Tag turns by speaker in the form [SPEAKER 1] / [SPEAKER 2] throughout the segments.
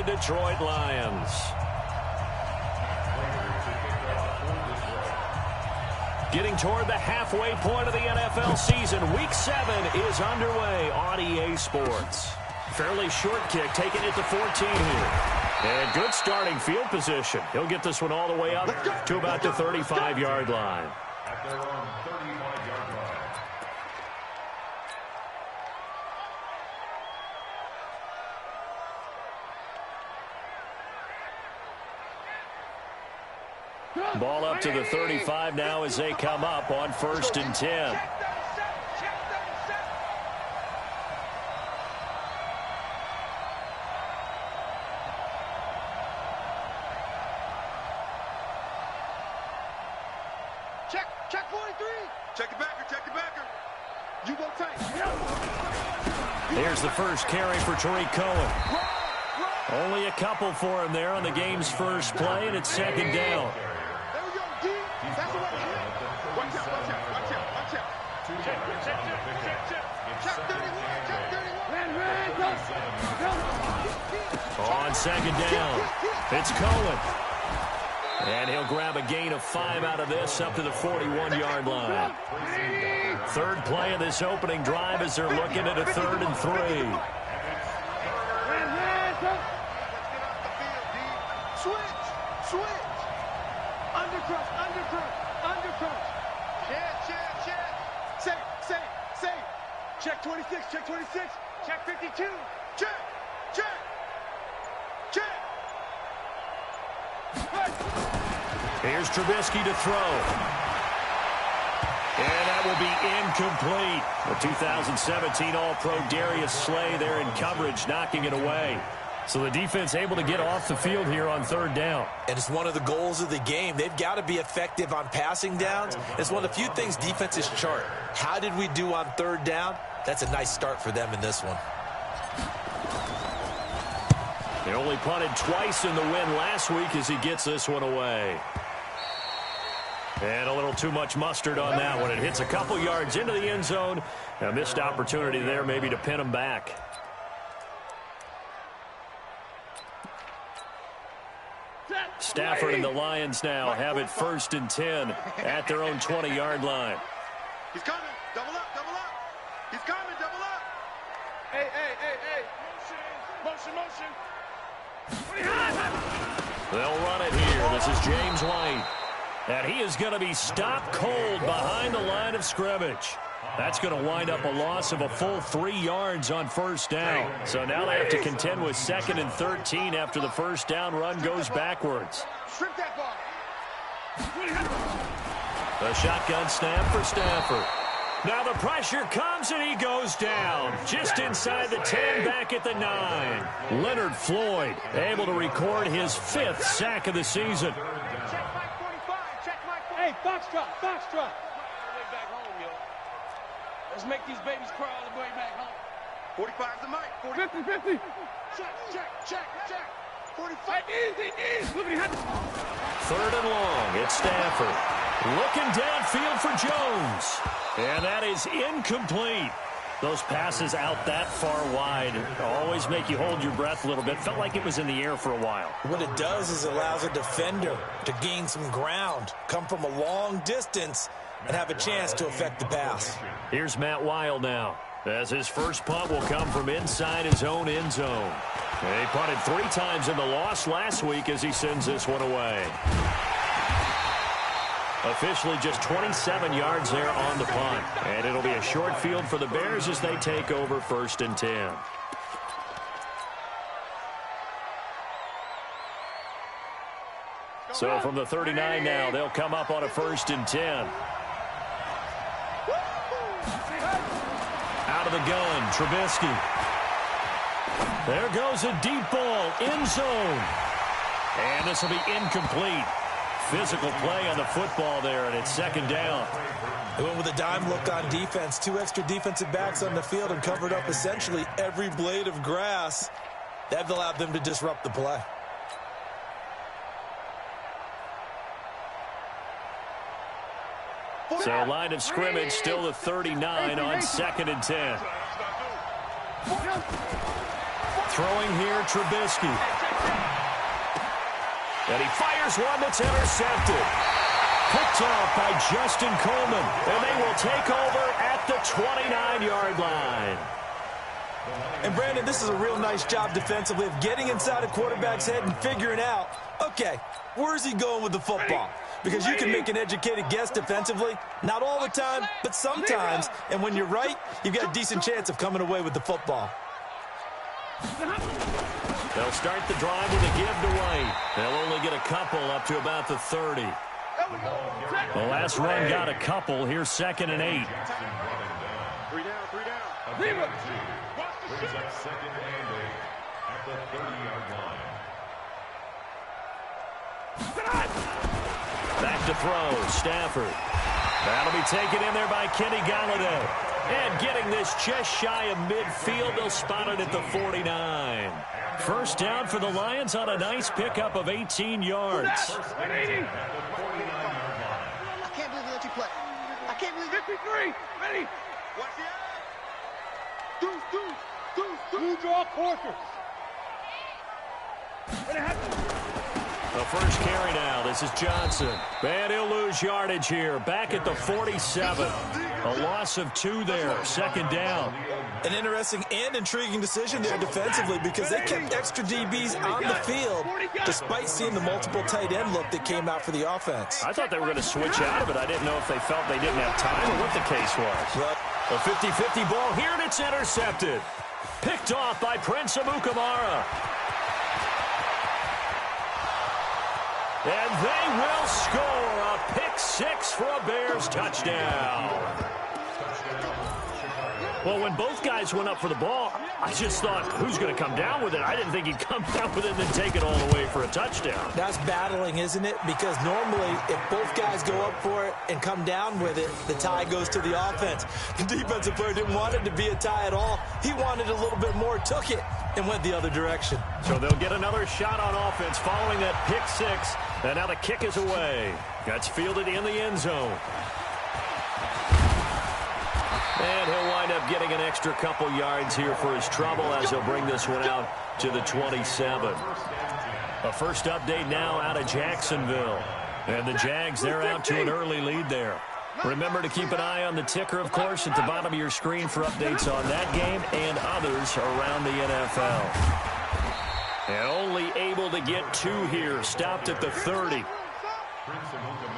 [SPEAKER 1] the Detroit Lions. Getting toward the halfway point of the NFL season. Week 7 is underway on EA Sports. Fairly short kick, taking it to 14 here. And good starting field position. He'll get this one all the way up to about the 35-yard line.
[SPEAKER 2] At their own 35-yard line.
[SPEAKER 1] Ball up to the 35 now as they come up on 1st and 10.
[SPEAKER 3] Check 43. Check the backer. You go tight.
[SPEAKER 1] Here's the first carry for Tariq Cohen. Only a couple for him there on the game's first play, and it's 2nd down.
[SPEAKER 3] There we go, D. That's the way to hit. Watch out. Check 31.
[SPEAKER 1] On 2nd down, it's Cohen. And he'll grab a gain of 5 out of this up to the 41-yard line. Third play of this opening drive as they're looking at a 3rd and 3.
[SPEAKER 3] Switch. Undercrush. Check. Safe. Check 26. Check 52. Check.
[SPEAKER 1] Here's Trubisky to throw. And that will be incomplete. The 2017 All-Pro Darius Slay there in coverage, knocking it away. So the defense able to get off the field here on 3rd down.
[SPEAKER 4] And it's one of the goals of the game. They've got to be effective on passing downs. It's one of the few things defenses chart. How did we do on 3rd down? That's a nice start for them in this one.
[SPEAKER 1] He only punted twice in the win last week as he gets this one away. And a little too much mustard on that one. It hits a couple yards into the end zone. A missed opportunity there maybe to pin him back. Stafford and the Lions now have it 1st and 10 at their own 20-yard line.
[SPEAKER 3] He's coming. Double up. He's coming. Double up. Hey. Motion.
[SPEAKER 1] They'll run it here. This is James White. And he is going to be stopped cold behind the line of scrimmage. That's going to wind up a loss of a full 3 yards on 1st down. So now they have to contend with 2nd and 13 after the 1st down run goes backwards.
[SPEAKER 3] Strip that ball.
[SPEAKER 1] The shotgun snap for Stafford. Now the pressure comes and he goes down. Just inside the 10, back at the 9. Leonard Floyd able to record his 5th sack of the season.
[SPEAKER 3] Check Mike 45. Check Mike 45. Hey, foxtrot. Let's make these babies cry all the way back home. 45's the mic. 50. Check. 45. Easy.
[SPEAKER 1] 3rd and long. It's Stafford. Looking downfield for Jones. And that is incomplete. Those passes out that far wide always make you hold your breath a little bit. Felt like it was in the air for a while.
[SPEAKER 4] What it does is it allows a defender to gain some ground, come from a long distance, and have a chance to affect the pass.
[SPEAKER 1] Here's Matt Wild now, as his first punt will come from inside his own end zone. He punted 3 times in the loss last week as he sends this one away. Officially just 27 yards there on the punt. And it'll be a short field for the Bears as they take over 1st and 10. So from the 39 now, they'll come up on a 1st and 10. Out of the gun, Trubisky. There goes a deep ball, end zone. And this will be incomplete. Physical play on the football there, and it's 2nd down.
[SPEAKER 4] They went with a dime look on defense. 2 extra defensive backs on the field and covered up essentially every blade of grass. That allowed them to disrupt the play.
[SPEAKER 1] So line of scrimmage still the 39 on 2nd and 10. Throwing here, Trubisky. And he fires one that's intercepted. Picked off by Justin Coleman. And they will take over at the 29-yard line.
[SPEAKER 4] And, Brandon, this is a real nice job defensively of getting inside a quarterback's head and figuring out, okay, where's he going with the football? Because you can make an educated guess defensively. Not all the time, but sometimes. And when you're right, you've got a decent chance of coming away with the football.
[SPEAKER 1] They'll start the drive with a give to White. They'll only get a couple up to about the 30. The last run got a couple. Here's 2nd and 8.
[SPEAKER 2] 3 down, 3 down. Brings up 2nd and 8 at the 30-yard line.
[SPEAKER 1] Back to throw, Stafford. That'll be taken in there by Kenny Golladay. And getting this just shy of midfield, they'll spot it at the 49. First down for the Lions on a nice pickup of 18 yards.
[SPEAKER 3] I can't believe they let you play. I can't believe 53. Ready? Watch the eye. Deuce. Draw quarters. What happened?
[SPEAKER 1] The first carry now. This is Johnson. And he'll lose yardage here. Back at the 47. A loss of 2 there. 2nd down.
[SPEAKER 4] An interesting and intriguing decision there defensively because they kept extra DBs on the field despite seeing the multiple tight end look that came out for the offense.
[SPEAKER 1] I thought they were going to switch out of it. I didn't know if they felt they didn't have time or what the case was. A 50-50 ball here, and it's intercepted. Picked off by Prince Amukamara. And they will score a pick 6 for a Bears touchdown. Well, when both guys went up for the ball, I just thought, who's going to come down with it? I didn't think he'd come down with it and then take it all the way for a touchdown.
[SPEAKER 4] That's battling, isn't it? Because normally, if both guys go up for it and come down with it, the tie goes to the offense. The defensive player didn't want it to be a tie at all. He wanted a little bit more, took it, and went the other direction.
[SPEAKER 1] So they'll get another shot on offense following that pick 6. And now the kick is away. That's fielded in the end zone. And he'll wind up getting an extra couple yards here for his trouble as he'll bring this one out to the 27. A first update now out of Jacksonville. And the Jags, they're out to an early lead there. Remember to keep an eye on the ticker, of course, at the bottom of your screen for updates on that game and others around the NFL. And only able to get 2 here. Stopped at the 30.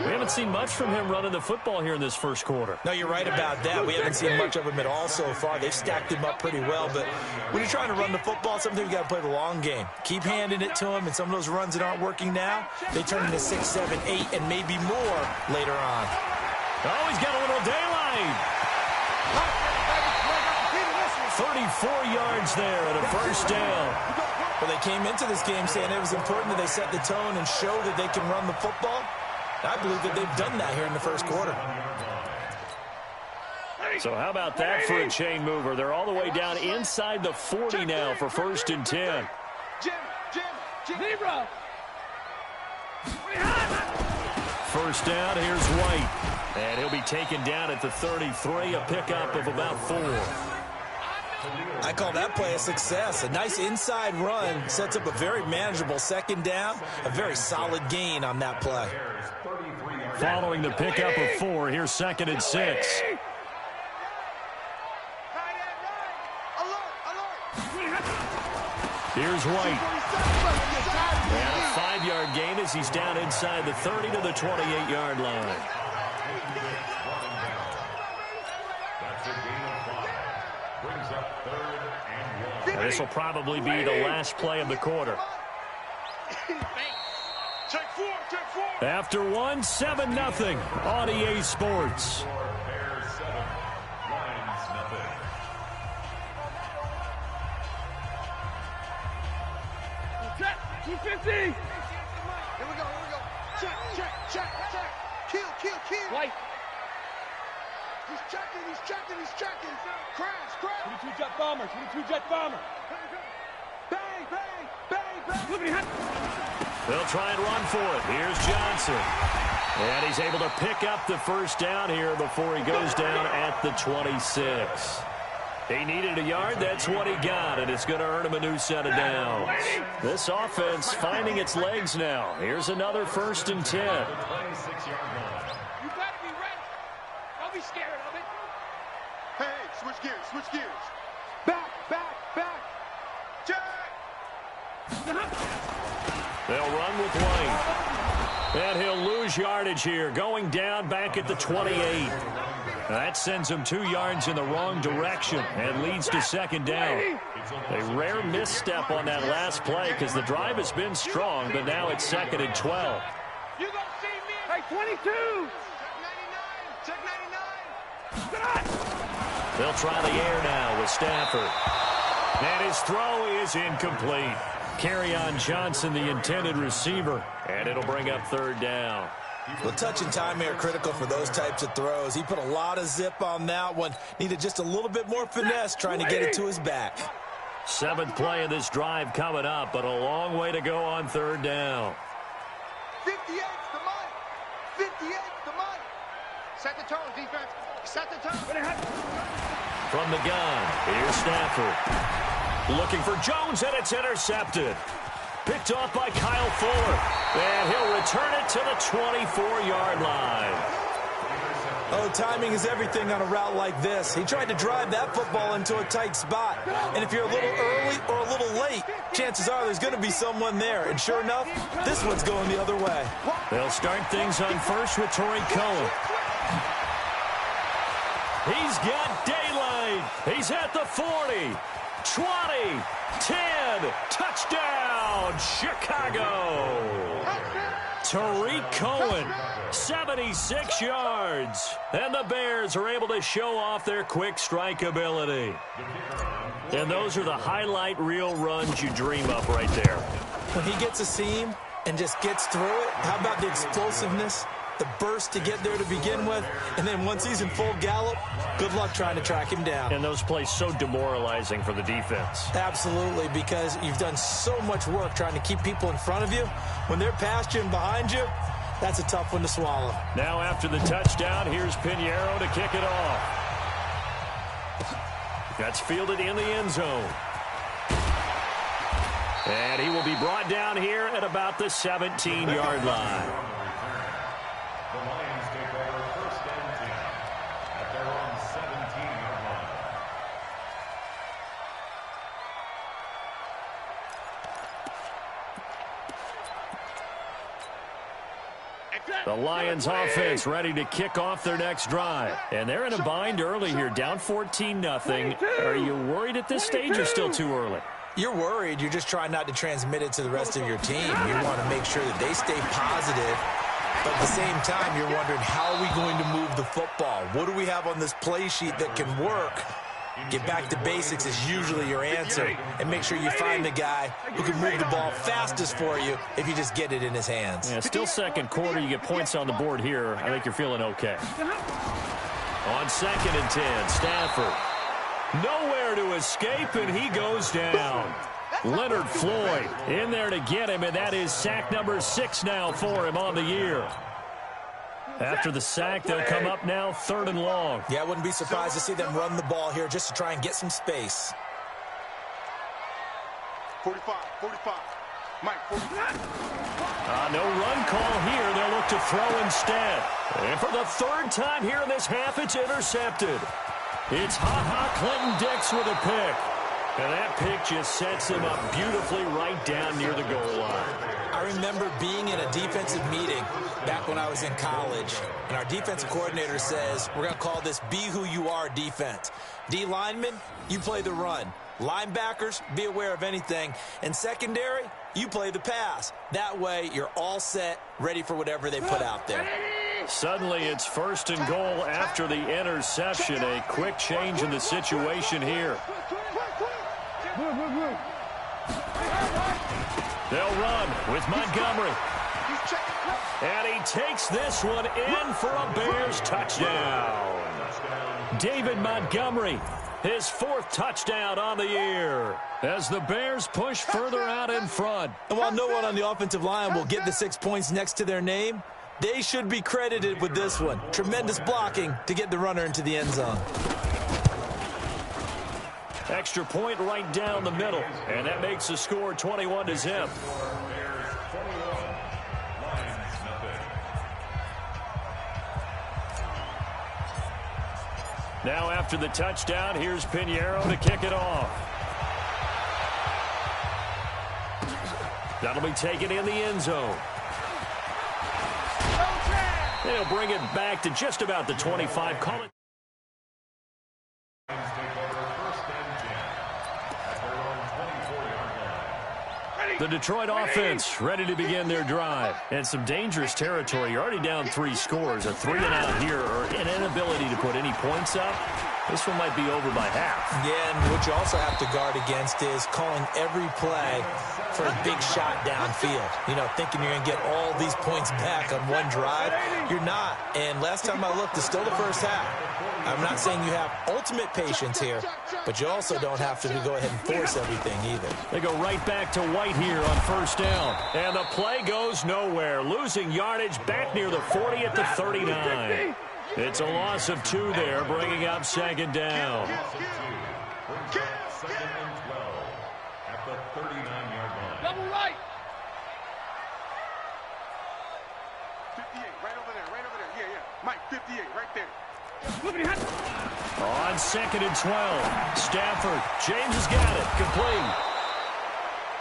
[SPEAKER 1] We haven't seen much from him running the football here in this first quarter.
[SPEAKER 4] No, you're right about that. We haven't seen much of him at all so far. They've stacked him up pretty well. But when you're trying to run the football, sometimes you got to play the long game. Keep handing it to him, and some of those runs that aren't working now, they turn into 6, 7, 8, and maybe more later on.
[SPEAKER 1] Oh, he's got a little daylight. 34 yards there at a first down.
[SPEAKER 4] Well, they came into this game saying it was important that they set the tone and show that they can run the football. I believe that they've done that here in the first quarter.
[SPEAKER 1] So how about that for a chain mover? They're all the way down inside the 40 now for 1st and 10.
[SPEAKER 3] Zebra.
[SPEAKER 1] First down, here's White. And he'll be taken down at the 33, a pickup of about 4.
[SPEAKER 4] I call that play a success. A nice inside run sets up a very manageable 2nd down. A very solid gain on that play.
[SPEAKER 1] Following the pickup of 4, here's 2nd and 6. Here's White. And a 5-yard gain as he's down inside the 30 to the 28-yard line. And this will probably be the last play of the quarter. After 1, 7-0 on EA Sports.
[SPEAKER 3] Check, 250. Here we go. Check. Kill. White. He's checking. Crash. 22 jet bomber. Bang.
[SPEAKER 1] They'll try and run for it. Here's Johnson. And he's able to pick up the first down here before he goes down at the 26. He needed a yard. That's what he got, and it's going to earn him a new set of downs. This offense finding its legs now. Here's another 1st and 10.
[SPEAKER 3] You got to be ready. Don't be scared of it.
[SPEAKER 2] Hey, switch gears, switch gears.
[SPEAKER 3] Back, back, back.
[SPEAKER 2] Check.
[SPEAKER 1] They'll run with White. And he'll lose yardage here, going down back at the 28. That sends him 2 yards in the wrong direction and leads to 2nd down. A rare misstep on that last play because the drive has been strong, but now it's 2nd and 12.
[SPEAKER 3] You gonna see me? Hey, 22. Check 99.
[SPEAKER 1] They'll try the air now with Stafford. And his throw is incomplete. Kerryon Johnson, the intended receiver, and it'll bring up 3rd down.
[SPEAKER 4] Well, touch and timing are critical for those types of throws. He put a lot of zip on that one. Needed just a little bit more finesse trying to get it to his back.
[SPEAKER 1] 7th play of this drive coming up, but a long way to go on 3rd down.
[SPEAKER 3] 58's the money. 58's the money. Set the tone, defense. Set the tone.
[SPEAKER 1] From the gun, here's Stafford. Looking for Jones, and it's intercepted. Picked off by Kyle Fuller. And he'll return it to the 24-yard line.
[SPEAKER 4] Oh, timing is everything on a route like this. He tried to drive that football into a tight spot. And if you're a little early or a little late, chances are there's going to be someone there. And sure enough, this one's going the other way.
[SPEAKER 1] They'll start things on first with Torrey Cohen. He's got daylight. He's at the 40. 20, 10, touchdown, Chicago. Tariq Cohen, 76 yards. And the Bears are able to show off their quick strike ability. And those are the highlight reel runs you dream up right there.
[SPEAKER 4] When he gets a seam and just gets through it, how about the explosiveness, the burst to get there to begin with, and then once he's in full gallop, good luck trying to track him down.
[SPEAKER 1] And those plays so demoralizing for the defense.
[SPEAKER 4] Absolutely, because you've done so much work trying to keep people in front of you. When they're past you and behind you, that's a tough one to swallow.
[SPEAKER 1] Now after the touchdown, here's Pinheiro to kick it off. That's fielded in the end zone. And he will be brought down here at about the 17-yard line.
[SPEAKER 2] The Lions take over 1st and 10 at their own 17-yard line.
[SPEAKER 1] The Lions offense ready to kick off their next drive. And they're in a bind early here, down 14-0. Are you worried at this stage or still too early?
[SPEAKER 4] You're worried. You're just trying not to transmit it to the rest of your team. You want to make sure that they stay positive. But at the same time, you're wondering, how are we going to move the football? What do we have on this play sheet that can work? Get back to basics is usually your answer. And make sure you find the guy who can move the ball fastest for you if you just get it in his hands.
[SPEAKER 1] Yeah, still 2nd quarter. You get points on the board here. I think you're feeling okay. On 2nd and 10, Stafford. Nowhere to escape, and he goes down. Leonard Floyd in there to get him, and that is sack number 6 now for him on the year. After the sack, they'll come up now 3rd and long.
[SPEAKER 4] Yeah, I wouldn't be surprised to see them run the ball here just to try and get some space.
[SPEAKER 3] 45, 45. Mike, 45.
[SPEAKER 1] No run call here. They'll look to throw instead. And for the 3rd time here in this half, it's intercepted. It's Clinton Dix with a pick. And that pick just sets him up beautifully right down near the goal line.
[SPEAKER 4] I remember being in a defensive meeting back when I was in college, and our defensive coordinator says, we're going to call this Be Who You Are defense. D linemen, you play the run. Linebackers, be aware of anything. And secondary, you play the pass. That way, you're all set, ready for whatever they put out there.
[SPEAKER 1] Suddenly, it's 1st and goal after the interception. A quick change in the situation here. They'll run with Montgomery. And he takes this one in for a Bears touchdown. David Montgomery, his 4th touchdown on the year, as the Bears push further out in front.
[SPEAKER 4] And while no one on the offensive line will get the 6 points next to their name, they should be credited with this one. Tremendous blocking to get the runner into the end zone.
[SPEAKER 1] Extra point right down the middle, and that makes the score 21-0. Now after the touchdown, here's Pinheiro to kick it off. That'll be taken in the end zone. They'll bring it back to just about the 25. Call it. The Detroit offense ready to begin their drive. And some dangerous territory. You're already down 3 scores. A 3-and-out here or an inability to put any points up. This one might be over by half.
[SPEAKER 4] Yeah, and what you also have to guard against is calling every play for a big shot downfield. You know, thinking you're going to get all these points back on one drive. You're not. And last time I looked, it's still the first half. I'm not saying you have ultimate patience here, but you also don't have to go ahead and force everything either.
[SPEAKER 1] They go right back to White here on first down. And the play goes nowhere. Losing yardage back near the 40 at the 39. It's a loss of 2 there, bringing up second down.
[SPEAKER 2] Second and 12 at the 39-yard line.
[SPEAKER 3] Double right. 58, right over there. Yeah. Mike, 58, right there.
[SPEAKER 1] On second and 12, Stafford. James has got it. Complete.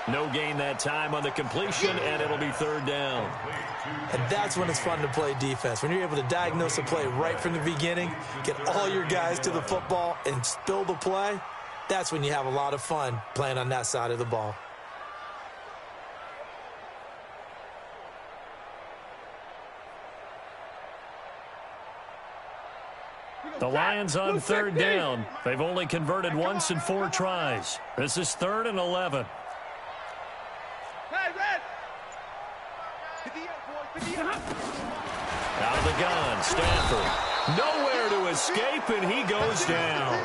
[SPEAKER 1] No gain that time on the completion, and it'll be third down.
[SPEAKER 4] And that's when it's fun to play defense. When you're able to diagnose a play right from the beginning, get all your guys to the football, and spill the play, that's when you have a lot of fun playing on that side of the ball.
[SPEAKER 1] The Lions on third down. They've only converted once in 4 tries. This is 3rd and 11. Out of the gun, Stafford. Nowhere to escape, and he goes down.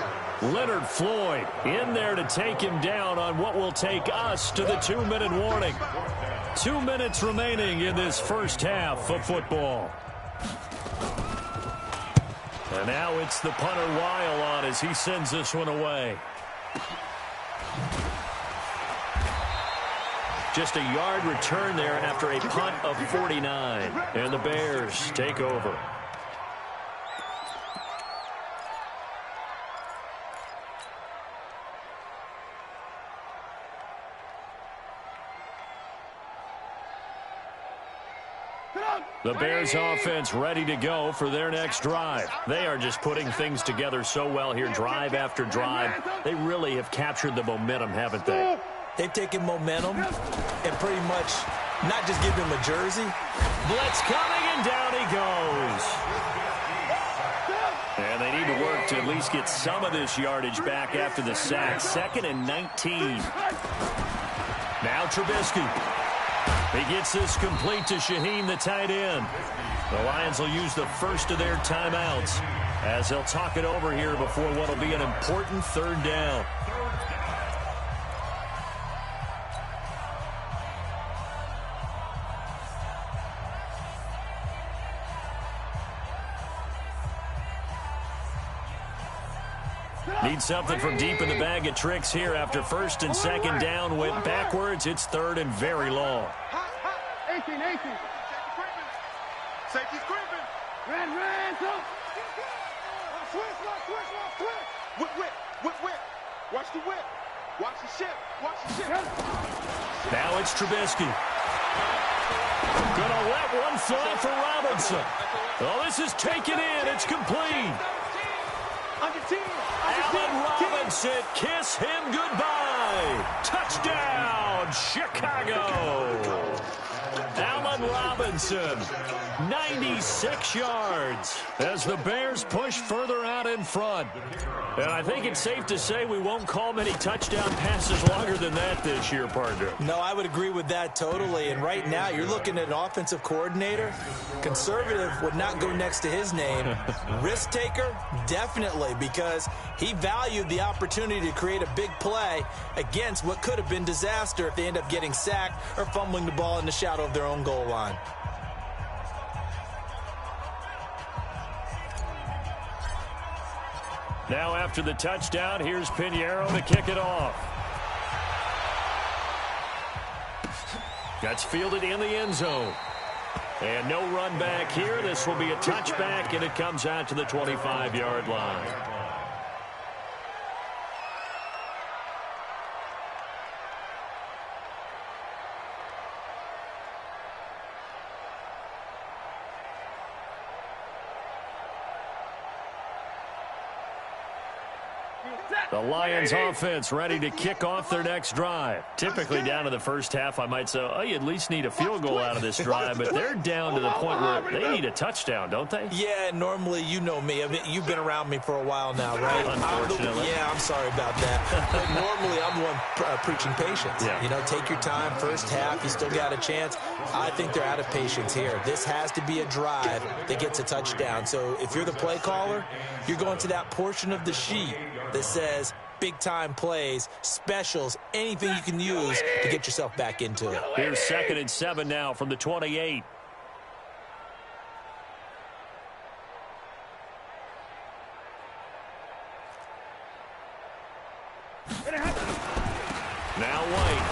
[SPEAKER 1] Leonard Floyd in there to take him down on what will take us to the 2-minute warning. 2 minutes remaining in this first half of football. And now it's the punter Weil on as he sends this one away. Just a yard return there after a punt of 49. And the Bears take over. The Bears offense ready to go for their next drive. They are just putting things together so well here, drive after drive. They really have captured the momentum, haven't they?
[SPEAKER 4] They've taken momentum and pretty much not just give him a jersey.
[SPEAKER 1] Blitz coming, and down he goes. And they need to work to at least get some of this yardage back after the sack. 2nd and 19. Now Trubisky. He gets this complete to Shaheen, the tight end. The Lions will use the first of their timeouts as they'll talk it over here before what will be an important third down. Need something from deep in the bag of tricks here after 1st and 2nd down went backwards. It's 3rd and very long.
[SPEAKER 3] 18. Safety's creeping. Ran. Switch. Whip. Watch the whip. Watch the ship.
[SPEAKER 1] Now it's Trubisky. Gonna let one fly for Robinson. Oh, this is taken in. It's complete. Allen Robinson, kiss him goodbye. Touchdown, Chicago. Allen Robinson, 96 yards as the Bears push further out in front. And I think it's safe to say we won't call many touchdown passes longer than that this year, partner.
[SPEAKER 4] No, I would agree with that totally. And right now, you're looking at an offensive coordinator. Conservative would not go next to his name. Risk taker, definitely, because he valued the opportunity to create a big play against what could have been disaster if they end up getting sacked or fumbling the ball in the shadow of their own goal line.
[SPEAKER 1] Now after the touchdown, here's Pinheiro to kick it off. That's fielded in the end zone. And no run back here. This will be a touchback, and it comes out to the 25-yard line. The Lions offense ready to kick off their next drive. Typically down to the first half, I might say, oh, you at least need a field goal out of this drive, but they're down to the point where they need a touchdown, don't they?
[SPEAKER 4] Yeah, normally, you know me. I mean, you've been around me for a while now, right?
[SPEAKER 1] Unfortunately.
[SPEAKER 4] I'm sorry about that. But normally, I'm the one preaching patience.
[SPEAKER 1] Yeah.
[SPEAKER 4] You know, take your time. First half, you still got a chance. I think they're out of patience here. This has to be a drive that gets a touchdown. So if you're the play caller, you're going to that portion of the sheet that says big-time plays, specials, anything you can use to get yourself back into it.
[SPEAKER 1] Here's 2nd and 7 now from the 28. Now White.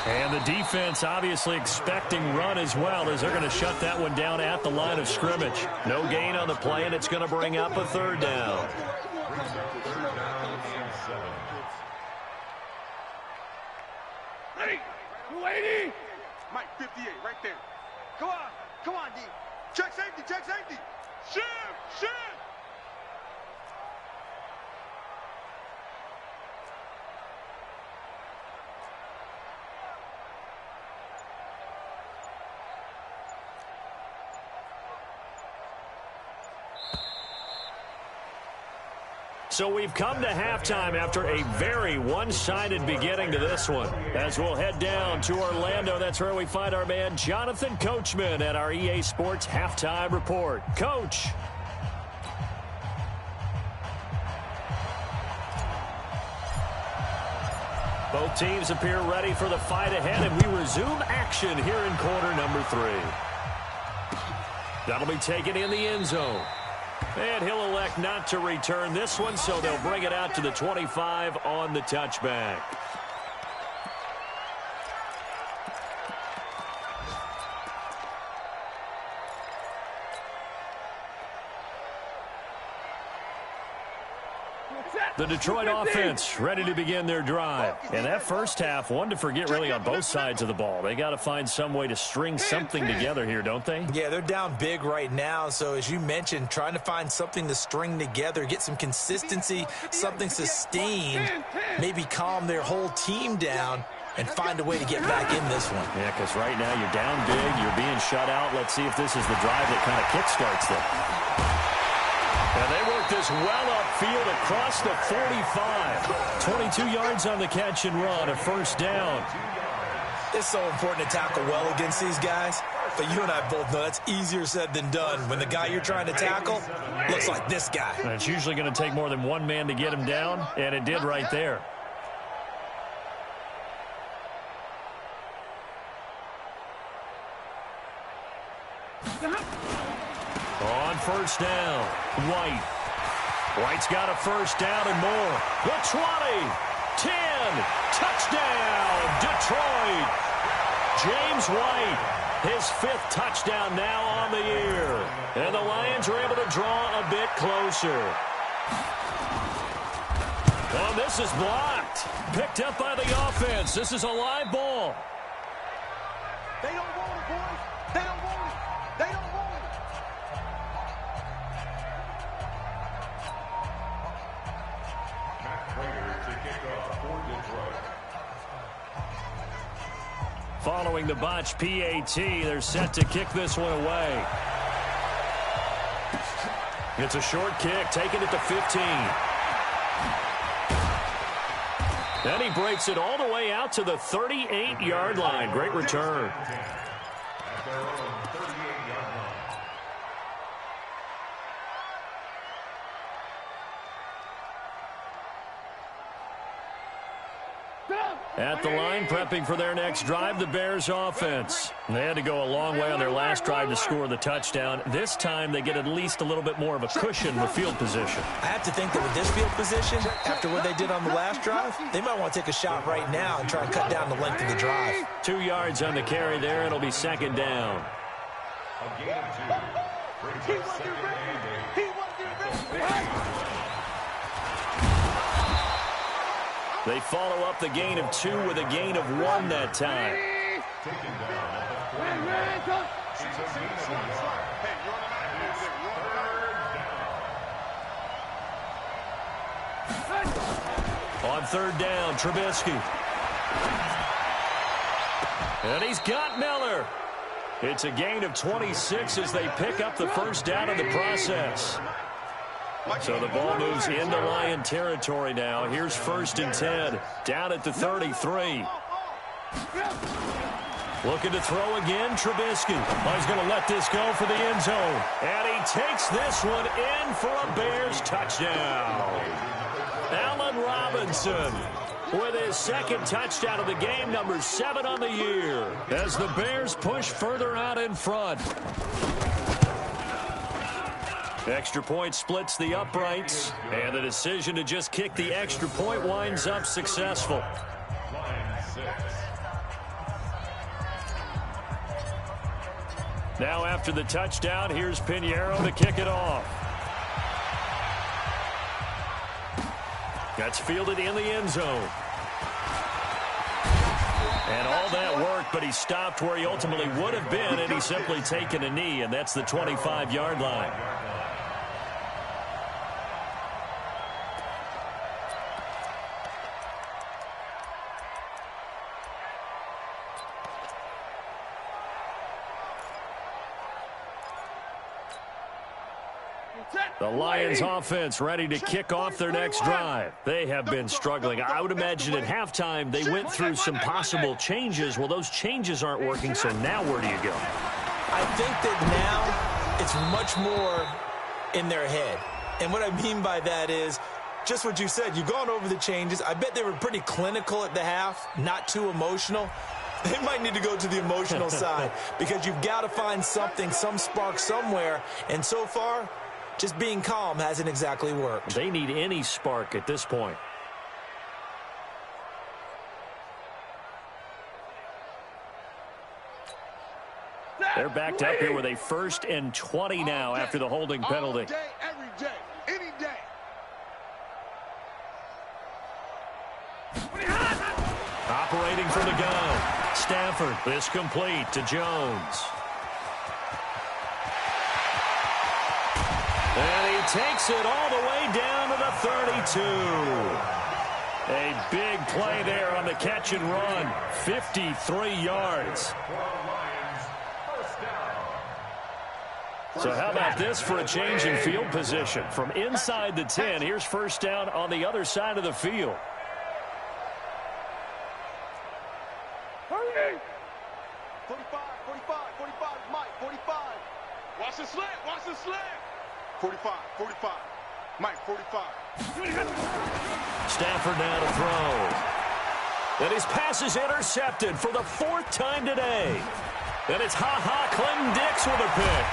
[SPEAKER 1] And the defense obviously expecting run as well, as they're going to shut that one down at the line of scrimmage. No gain on the play, and it's going to bring up a 3rd down.
[SPEAKER 3] Ready? 280. Mike, 58, right there. Come on. Come on, D. Check safety, check safety. Shift, shift.
[SPEAKER 1] So we've come to halftime after a very one-sided beginning to this one. As we'll head down to Orlando, that's where we find our man Jonathan Coachman at our EA Sports Halftime Report. Coach. Both teams appear ready for the fight ahead, and we resume action here in quarter number 3. That'll be taken in the end zone. And he'll elect not to return this one, so they'll bring it out to the 25 on the touchback. The Detroit offense ready to begin their drive. And that first half, one to forget really on both sides of the ball. They got to find some way to string something together here, don't they?
[SPEAKER 4] Yeah, they're down big right now. So as you mentioned, trying to find something to string together, get some consistency, something sustained, maybe calm their whole team down and find a way to get back in this one.
[SPEAKER 1] Yeah, because right now you're down big, you're being shut out. Let's see if this is the drive that kind of kickstarts them. And they work this well upfield across the 45. 22 yards on the catch and run, a 1st down.
[SPEAKER 4] It's so important to tackle well against these guys, but you and I both know that's easier said than done when the guy you're trying to tackle looks like this guy.
[SPEAKER 1] And it's usually going to take more than one man to get him down, and it did right there. On 1st down, White. White's got a 1st down and more. The 20, 10, touchdown, Detroit. James White, his 5th touchdown now on the year. And the Lions are able to draw a bit closer. Oh, this is blocked. Picked up by the offense. This is a live ball.
[SPEAKER 3] They don't want it, boys. They don't want it. They don't want it.
[SPEAKER 1] Following the botch PAT, they're set to kick this one away. It's a short kick, taken at the 15. Then he breaks it all the way out to the 38-yard line. Great return. At the line, prepping for their next drive, the Bears offense. They had to go a long way on their last drive to score the touchdown. This time, they get at least a little bit more of a cushion with field position.
[SPEAKER 4] I have to think that with this field position, after what they did on the last drive, they might want to take a shot right now and try and cut down the length of the drive.
[SPEAKER 1] 2 yards on the carry there. It'll be second down.
[SPEAKER 2] A gain of 2. Brings up second and 8.
[SPEAKER 1] They follow up the gain of 2 with a gain of 1 that time.
[SPEAKER 2] Taken down at the 39.
[SPEAKER 1] On third down, Trubisky. And he's got Miller. It's a gain of 26 as they pick up the first down in the process. So the ball moves into Lion territory now. Here's 1st and 10. Down at the 33. Looking to throw again, Trubisky. Oh, he's going to let this go for the end zone. And he takes this one in for a Bears touchdown. Allen Robinson with his 2nd touchdown of the game, number 7 on the year, as the Bears push further out in front. Extra point splits the uprights, and the decision to just kick the extra point winds up successful. Now after the touchdown, here's Pinheiro to kick it off. That's fielded in the end zone. And all that work, but he stopped where he ultimately would have been, and he's simply taken a knee, and that's the 25-yard line. The Lions offense ready to kick off their next drive. They have been struggling. I would imagine at halftime they went through some possible changes. Well, those changes aren't working, so now where do you go?
[SPEAKER 4] I think that now it's much more in their head. And what I mean by that is just what you said. You've gone over the changes. I bet they were pretty clinical at the half, not too emotional. They might need to go to the emotional side because you've got to find something, some spark somewhere. And so far, just being calm hasn't exactly worked.
[SPEAKER 1] They need any spark at this point. They're backed up here with a 1st and 20 now after the holding penalty.
[SPEAKER 3] All day, every day, any day.
[SPEAKER 1] Operating from the gun. Stafford, this complete to Jones. And he takes it all the way down to the 32. A big play there on the catch and run. 53 yards. So how about this for a change in field position? From inside the 10, here's 1st down on the other side of the field.
[SPEAKER 3] 45, Mike, 45. Watch the slant, watch the slant. 45, Mike, 45.
[SPEAKER 1] Stafford now to throw. And his pass is intercepted for the 4th time today. And it's Clinton Dix with a pick.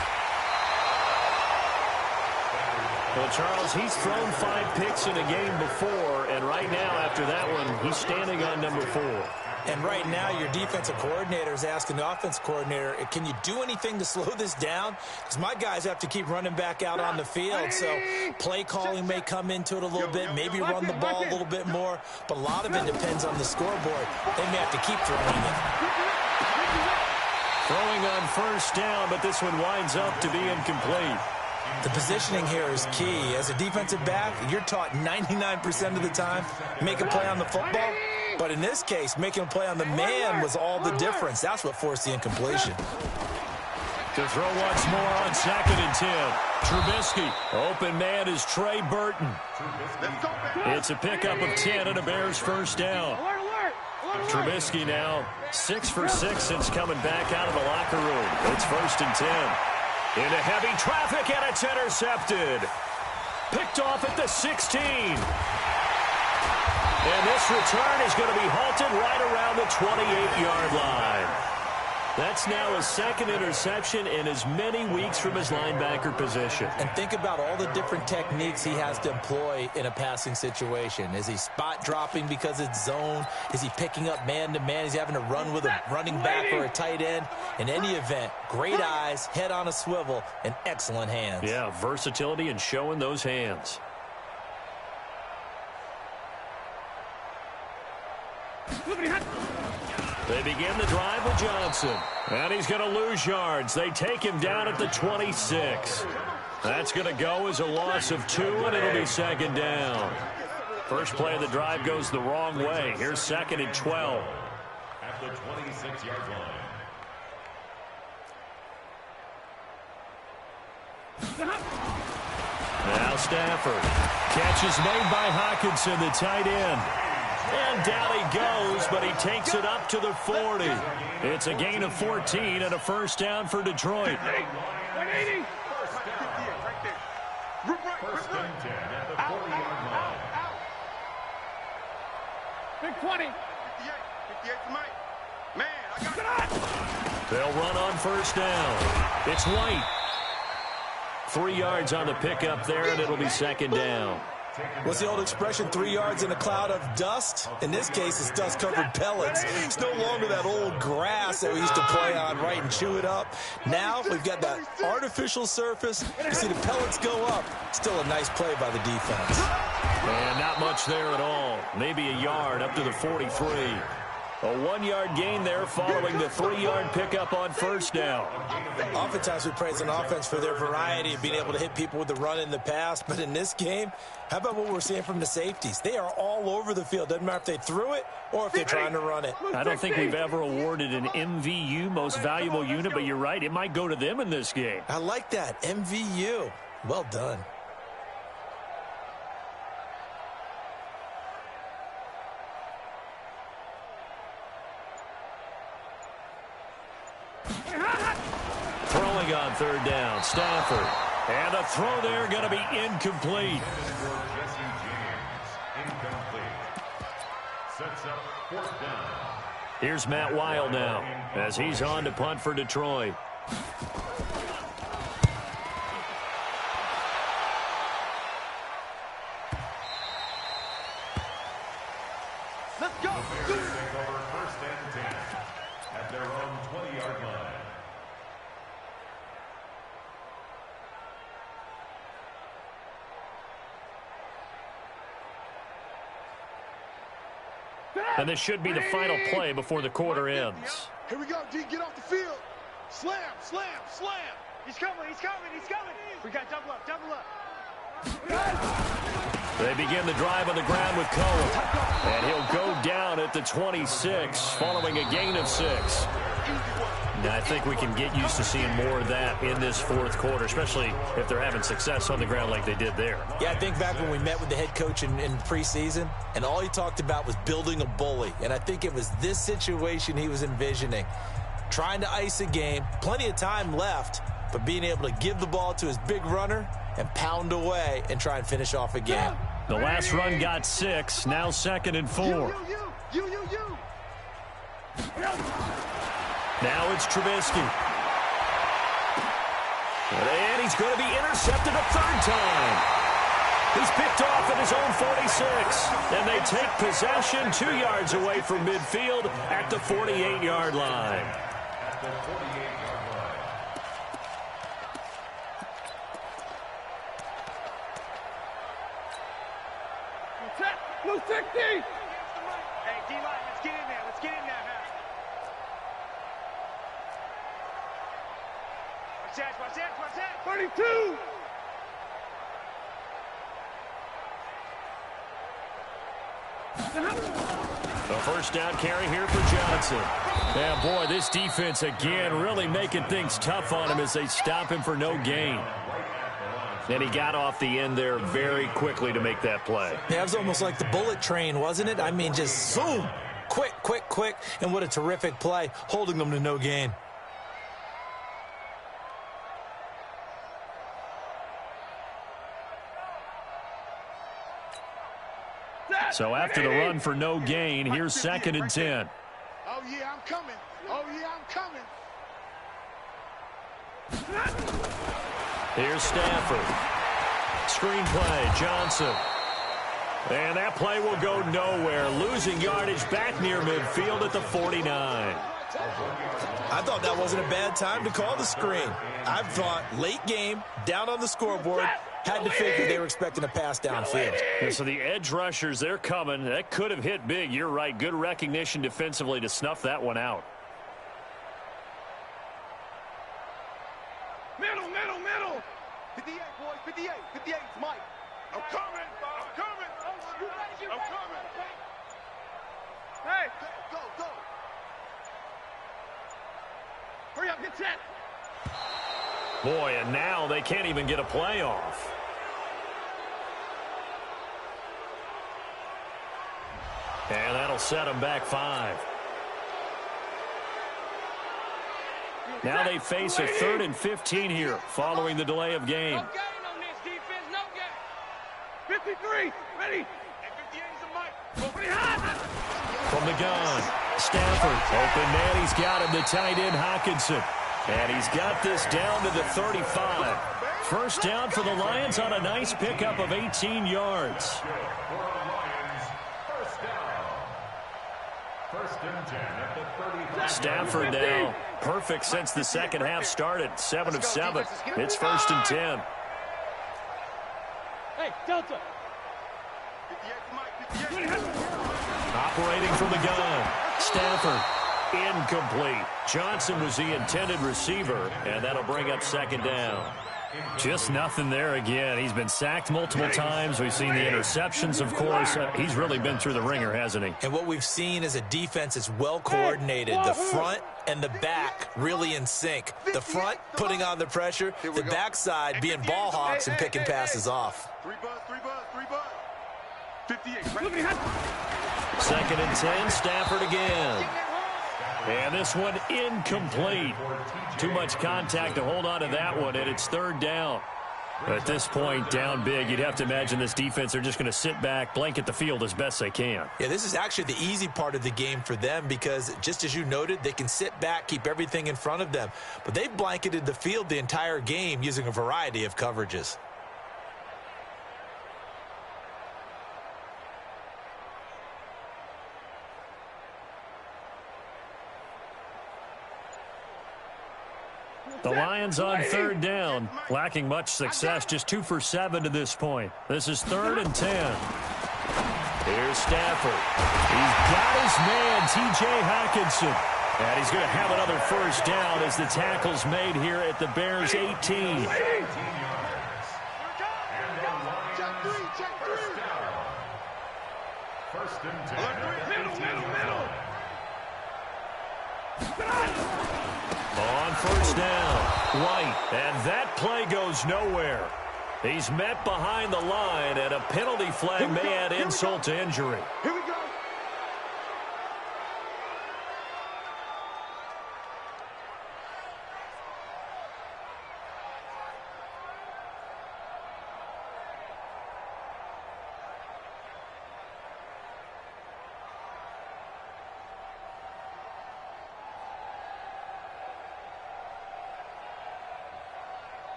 [SPEAKER 1] Well, Charles, he's thrown 5 picks in a game before, and right now, after that one, he's standing on number 4.
[SPEAKER 4] And right now, your defensive coordinator is asking the offensive coordinator, can you do anything to slow this down? Because my guys have to keep running back out on the field. So play calling may come into it a little bit, maybe run the ball a little bit more. But a lot of it depends on the scoreboard. They may have to keep throwing it.
[SPEAKER 1] Throwing on 1st down, but this one winds up to be incomplete.
[SPEAKER 4] The positioning here is key. As a defensive back, you're taught 99% of the time, make a play on the football. But in this case, making a play on the man was all the difference. That's what forced the incompletion.
[SPEAKER 1] To throw once more on 2nd and 10. Trubisky. Open man is Trey Burton. It's a pickup of 10 and a Bears 1st down. Trubisky now 6 for 6 since coming back out of the locker room. It's 1st and 10. Into heavy traffic, and it's intercepted. Picked off at the 16. And this return is going to be halted right around the 28-yard line. That's now his second interception in as many weeks from his linebacker position.
[SPEAKER 4] And think about all the different techniques he has to employ in a passing situation. Is he spot dropping because it's zone? Is he picking up man-to-man? Is he having to run with a running back or a tight end? In any event, great eyes, head on a swivel, and excellent hands.
[SPEAKER 1] Yeah, versatility and showing those hands. They begin the drive with Johnson. And he's going to lose yards. They take him down at the 26. That's going to go as a loss of 2, and it'll be second down. First play of the drive goes the wrong way. Here's second and 12.
[SPEAKER 2] At the 26-yard line.
[SPEAKER 1] Now Stafford. Catch is made by Hockenson, the tight end. And down he goes, but he takes it up to the 40. It's a gain of 14 and a first down for Detroit.
[SPEAKER 3] 180.
[SPEAKER 2] First and 10 at the 40-yard line.
[SPEAKER 3] Big 20.
[SPEAKER 5] 58 for Mike. Man, I got it.
[SPEAKER 1] They'll run on first down. It's White. 3 yards on the pickup there, and it'll be second down.
[SPEAKER 4] What's the old expression, 3 yards in a cloud of dust? In this case, it's dust-covered pellets. It's no longer that old grass that we used to play on, right, and chew it up. Now we've got that artificial surface. You see the pellets go up. Still a nice play by the defense.
[SPEAKER 1] And not much there at all. Maybe a yard up to the 43. A 1-yard gain there following the 3-yard pickup on first down.
[SPEAKER 4] Oftentimes we praise an offense for their variety of being able to hit people with the run in the pass. But in this game, how about what we're seeing from the safeties? They are all over the field. Doesn't matter if they threw it or if they're trying to run it.
[SPEAKER 1] I don't think we've ever awarded an MVU, most valuable unit, but you're right. It might go to them in this game.
[SPEAKER 4] I like that. MVU. Well done.
[SPEAKER 1] Throwing on third down, Stafford. And a throw there going to be incomplete.
[SPEAKER 2] Jesse James, incomplete. Sets up fourth down.
[SPEAKER 1] Here's Matt Weil now as he's on to punt for Detroit.
[SPEAKER 3] Let's go.
[SPEAKER 2] The Bears take over first and 10 at their own 20-yard line.
[SPEAKER 1] And this should be the final play before the quarter ends.
[SPEAKER 5] Here we go, D. Get off the field. Slam, slam, slam.
[SPEAKER 3] He's coming, he's coming, he's coming. We got double up, double up.
[SPEAKER 1] They begin the drive on the ground with Cohen. And he'll go down at the 26 following a gain of 6. Now, I think we can get used to seeing more of that in this fourth quarter, especially if they're having success on the ground like they did there.
[SPEAKER 4] Yeah, I think back when we met with the head coach in preseason, and all he talked about was building a bully. And I think it was this situation he was envisioning. Trying to ice a game, plenty of time left, but being able to give the ball to his big runner and pound away and try and finish off a game.
[SPEAKER 1] The last run got 6, now second and 4.
[SPEAKER 3] You.
[SPEAKER 1] Now it's Trubisky. And he's going to be intercepted a third time. He's picked off at his own 46. And they take possession 2 yards away from midfield at the 48-yard line.
[SPEAKER 2] At the 48-yard line.
[SPEAKER 3] Blue 60. Hey, D-line, let's get in there. Let's get in there now. Watch that. 32.
[SPEAKER 1] A first down carry here for Johnson. Yeah, boy, this defense again really making things tough on him as they stop him for no gain. And he got off the end there very quickly to make that play.
[SPEAKER 4] Yeah, it was almost like the bullet train, wasn't it? I mean, just zoom. Quick. And what a terrific play, holding them to no gain.
[SPEAKER 1] So after the run for no gain, here's 2nd and 10.
[SPEAKER 3] Oh, yeah, I'm coming. Oh, yeah, I'm coming.
[SPEAKER 1] Here's Stafford. Screen play, Johnson. And that play will go nowhere. Losing yardage back near midfield at the 49.
[SPEAKER 4] I thought that wasn't a bad time to call the screen. I thought late game, down on the scoreboard, had to figure they were expecting a pass downfield.
[SPEAKER 1] Yeah, so the edge rushers, they're coming. That could have hit big. You're right. Good recognition defensively to snuff that one out.
[SPEAKER 3] Middle, middle, middle. 58, boys, 58. 58, Mike. I'm coming. I'm coming. I'm coming. Hey. Go, go. Hurry up, get set.
[SPEAKER 1] Boy, and now they can't even get a play off. And that'll set them back 5. Now they face a 3rd and 15 here following the delay of game.
[SPEAKER 3] No gain on this defense, no gain. 53, ready. And 58 is a mic.
[SPEAKER 1] From the gun, Stafford, open man, he's got him, the tight end Hockenson. And he's got this down to the 35. First down for the Lions on a nice pickup of 18 yards. Stafford now, perfect since the second half started. 7 of 7. It's 1st and 10.
[SPEAKER 3] Hey, Delta.
[SPEAKER 1] Operating from the gun, Stafford, incomplete. Johnson was the intended receiver, and that'll bring up 2nd down. Just nothing there again. He's been sacked multiple times. We've seen the interceptions, of course. He's really been through the ringer, hasn't he?
[SPEAKER 4] And what we've seen is a defense that's well coordinated. The front and the back really in sync. The front putting on the pressure, the backside being ball hawks and picking passes off.
[SPEAKER 5] 3 buzz, 3 buzz, 3 buzz. 58.
[SPEAKER 1] 2nd and 10, Stafford again. And this one incomplete. Too much contact to hold on to that one, and it's 3rd down. At this point, down big, you'd have to imagine this defense are just going to sit back, blanket the field as best they can.
[SPEAKER 4] Yeah, this is actually the easy part of the game for them because, just as you noted, they can sit back, keep everything in front of them. But they've blanketed the field the entire game using a variety of coverages.
[SPEAKER 1] The Lions on 3rd down, lacking much success, just 2 for 7 to this point. This is 3rd and 10. Here's Stafford. He's got his man, T.J. Hockenson. And he's going to have another 1st down as the tackle's made here at the Bears' 18.
[SPEAKER 3] Check 3, check 3.
[SPEAKER 2] 1st and 10.
[SPEAKER 3] Middle.
[SPEAKER 1] On 1st down, White, and that play goes nowhere. He's met behind the line, and a penalty flag may add insult to injury.
[SPEAKER 3] Here we go.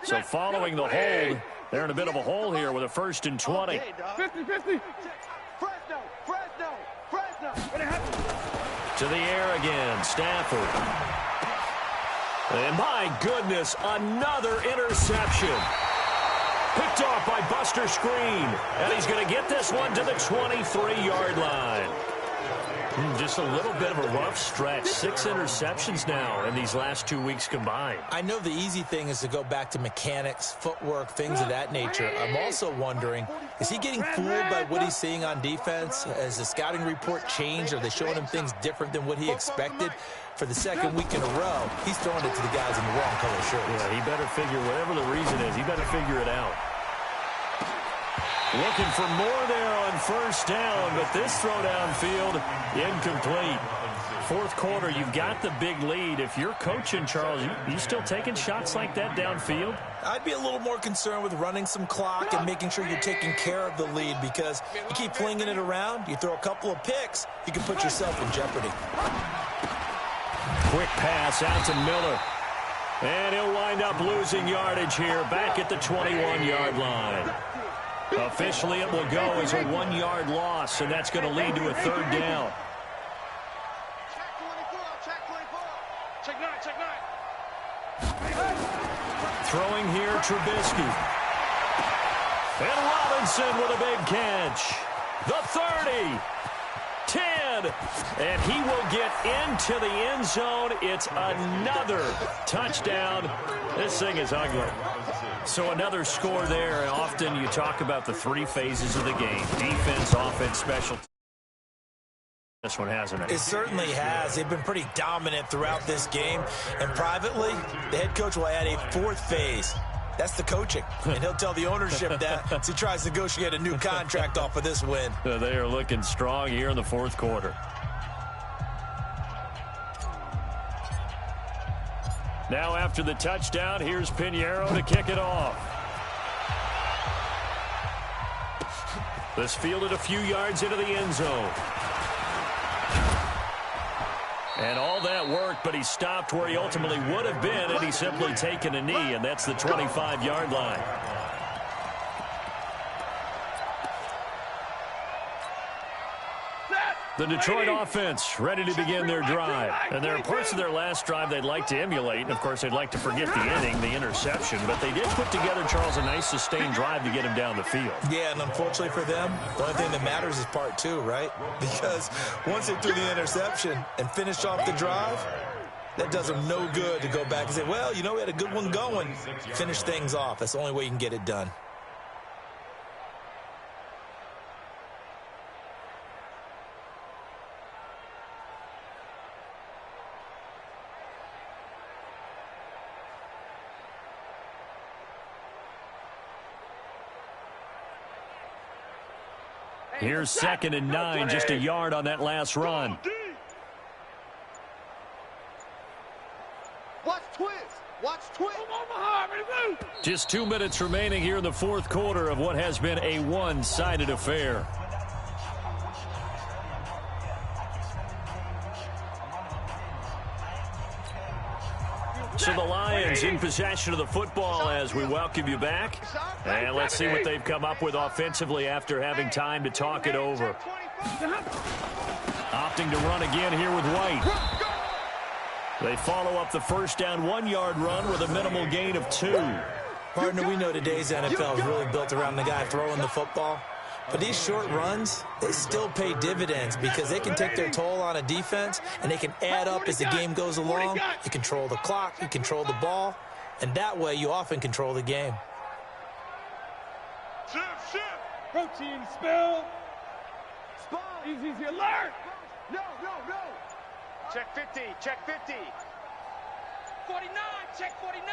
[SPEAKER 1] So following the hold, they're in a bit of a hole here with a 1st and 20.
[SPEAKER 3] 50-50. Fresno.
[SPEAKER 1] To the air again, Stafford. And my goodness, another interception. Picked off by Buster Screen. And he's going to get this one to the 23-yard line. Just a little bit of a rough stretch. 6 interceptions now in these last 2 weeks combined.
[SPEAKER 4] I know the easy thing is to go back to mechanics, footwork, things of that nature. I'm also wondering, is he getting fooled by what he's seeing on defense? Has the scouting report changed? Are they showing him things different than what he expected? For the 2nd week in a row, he's throwing it to the guys in the wrong color shirts.
[SPEAKER 1] Yeah, he better figure, whatever the reason is, he better figure it out. Looking for more there on on first down, but this throw downfield incomplete. Fourth quarter, you've got the big lead. If you're coaching, Charles, you still taking shots like that downfield?
[SPEAKER 4] I'd be a little more concerned with running some clock and making sure you're taking care of the lead, because you keep flinging it around, you throw a couple of picks, you can put yourself in jeopardy.
[SPEAKER 1] Quick pass out to Miller. And he'll wind up losing yardage here back at the 21-yard line. Officially, it will go as a 1-yard loss, and that's going to lead to a third down.
[SPEAKER 3] Check nine.
[SPEAKER 1] Throwing here, Trubisky. And Robinson with a big catch. The 30. 10. And he will get into the end zone. It's another touchdown. This thing is ugly. So another score there. And often you talk about the three phases of the game: defense, offense, special. This one hasn't it?
[SPEAKER 4] It certainly has. They've been pretty dominant throughout this game. And privately, the head coach will add a fourth phase. That's the coaching. And he'll tell the ownership that as he tries to negotiate a new contract off of this win.
[SPEAKER 1] They are looking strong here in the fourth quarter. Now after the touchdown, here's Pinheiro to kick it off. This fielded a few yards into the end zone. And all that worked, but he stopped where he ultimately would have been, and he's simply taken a knee, and that's the 25-yard line. The Detroit offense ready to begin their drive. And there are parts of their last drive they'd like to emulate. And, of course, they'd like to forget the inning, the interception. But they did put together, Charles, a nice sustained drive to get him down the field.
[SPEAKER 4] Yeah, and unfortunately for them, the only thing that matters is part two, right? Because once they threw the interception and finished off the drive, that does them no good to go back and say, well, you know, we had a good one going. Finish things off. That's the only way you can get it done.
[SPEAKER 1] Here's 2nd and 9, just a yard on that last run.
[SPEAKER 5] Watch twist.
[SPEAKER 1] Just 2 minutes remaining here in the fourth quarter of what has been a one-sided affair. So the Lions in possession of the football as we welcome you back. And let's see what they've come up with offensively after having time to talk it over. Opting to run again here with White. They follow up the first down 1-yard run with a minimal gain of 2.
[SPEAKER 4] Partner, we know today's NFL is really built around the guy throwing the football. But these short runs, they still pay dividends because they can take their toll on a defense and they can add up as the game goes along. You control the clock, you control the ball, and that way you often control the game.
[SPEAKER 3] Shift. Protein spill. Easy alert. No. Check 50. 49, check 49.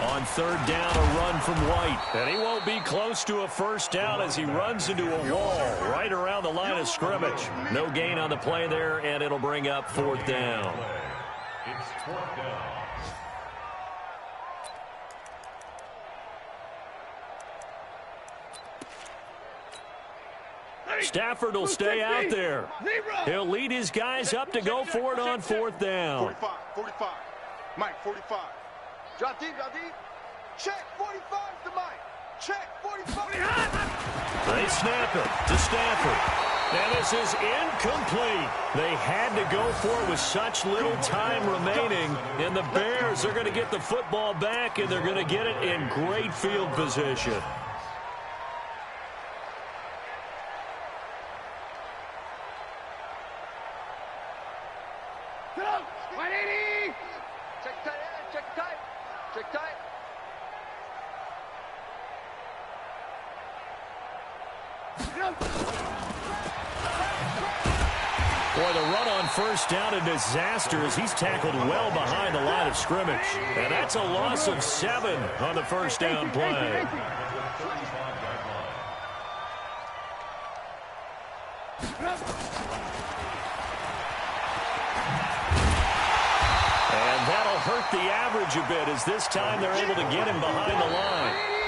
[SPEAKER 1] On third down, a run from White. And he won't be close to a first down as he runs into a wall right around the line of scrimmage. No gain on the play there, and it'll bring up fourth down.
[SPEAKER 2] It's fourth down.
[SPEAKER 1] Stafford will stay out there. He'll lead his guys up to go for it on fourth down.
[SPEAKER 5] 45. Mike, 45. Drop deep. Check, 45 to Mike. Check, 45.
[SPEAKER 1] They snap it to Stafford. And this is incomplete. They had to go for it with such little time remaining. And the Bears are going to get the football back, and they're going to get it in great field position.
[SPEAKER 5] Check tight.
[SPEAKER 1] Boy, the run on first down, a disaster as he's tackled well behind the line of scrimmage. And that's a loss of 7 on the first down play. And that'll hurt the average a bit as this time they're able to get him behind the line.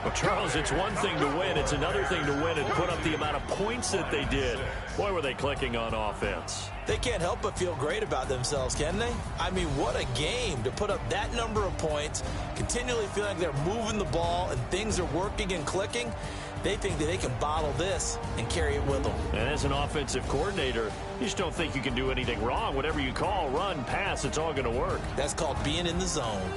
[SPEAKER 1] Well, Charles, it's one thing to win. It's another thing to win and put up the amount of points that they did. Boy, were they clicking on offense.
[SPEAKER 4] They can't help but feel great about themselves, can they? I mean, what a game to put up that number of points, continually feeling like they're moving the ball and things are working and clicking. They think that they can bottle this and carry it with them.
[SPEAKER 1] And as an offensive coordinator, you just don't think you can do anything wrong. Whatever you call, run, pass, it's all going to work.
[SPEAKER 4] That's called being in the zone.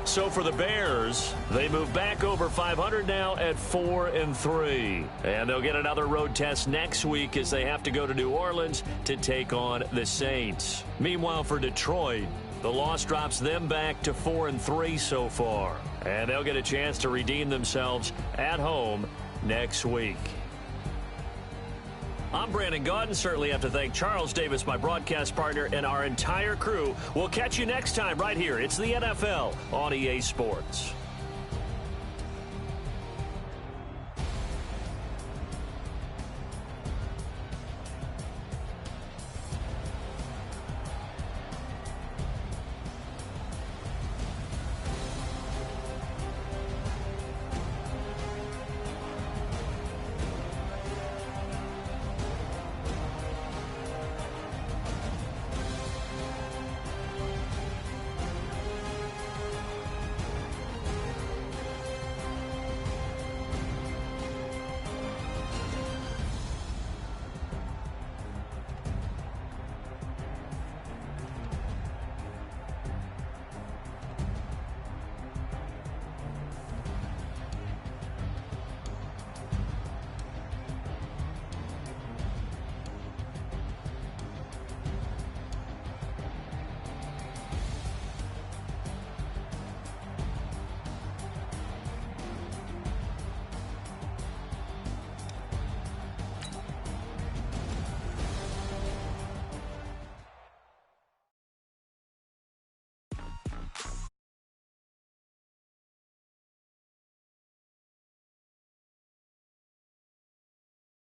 [SPEAKER 1] So for the Bears, they move back over 500 now at 4-3. And they'll get another road test next week as they have to go to New Orleans to take on the Saints. Meanwhile, for Detroit, the loss drops them back to 4-3 so far. And they'll get a chance to redeem themselves at home next week. I'm Brandon Gaudin. Certainly have to thank Charles Davis, my broadcast partner, and our entire crew. We'll catch you next time right here. It's the NFL on EA Sports.